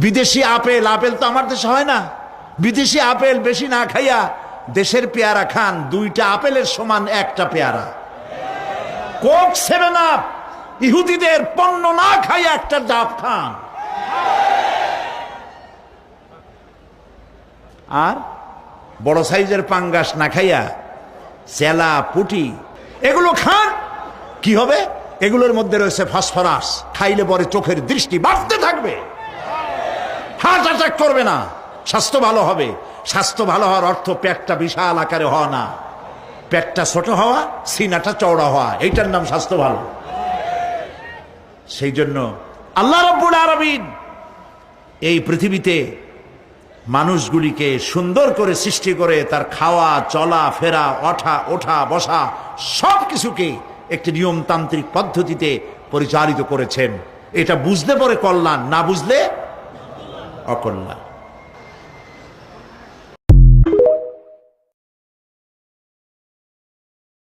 বিদেশি apple, apple তো আমার দেশে হয় না। বিদেশি আপেল বেশি না খাইয়া দেশের পেয়ারা খান, 2টা আপেলের সমান 1টা পেয়ারা। কোক 7 আপ ইহুদিদের পণ্য না খাইয়া 1টা ডাব খান। আর বড় সাইজের পাঙ্গাস না খাইয়া চেলা পুটি এগুলো খান, কি হবে? এগুলোর মধ্যে রয়েছে ফসফরাস, খাইলে পরে চোখের দৃষ্টি বাড়তে থাকবে, হার্ট অ্যাটাক করবে না, স্বাস্থ্য ভালো হবে। স্বাস্থ্য ভালো হওয়ার অর্থ পেটটা বিশাল আকারে হওয়া না, পেটটা ছোট হওয়া, সিনাটা চওড়া হওয়া, এইটার নাম স্বাস্থ্য ভালো। সেই জন্য আল্লাহ রাব্বুল আলামিন এই পৃথিবীতে মানুষগুলিকে সুন্দর করে সৃষ্টি করে তার খাওয়া, চলা ফেরা, ওঠা বসা সব কিছুকে একটি নিয়মতান্ত্রিক পদ্ধতিতে পরিচালিত করেছেন। এটা বুঝলে পরে কল্যাণ, না বুঝলে অকল্যাণ।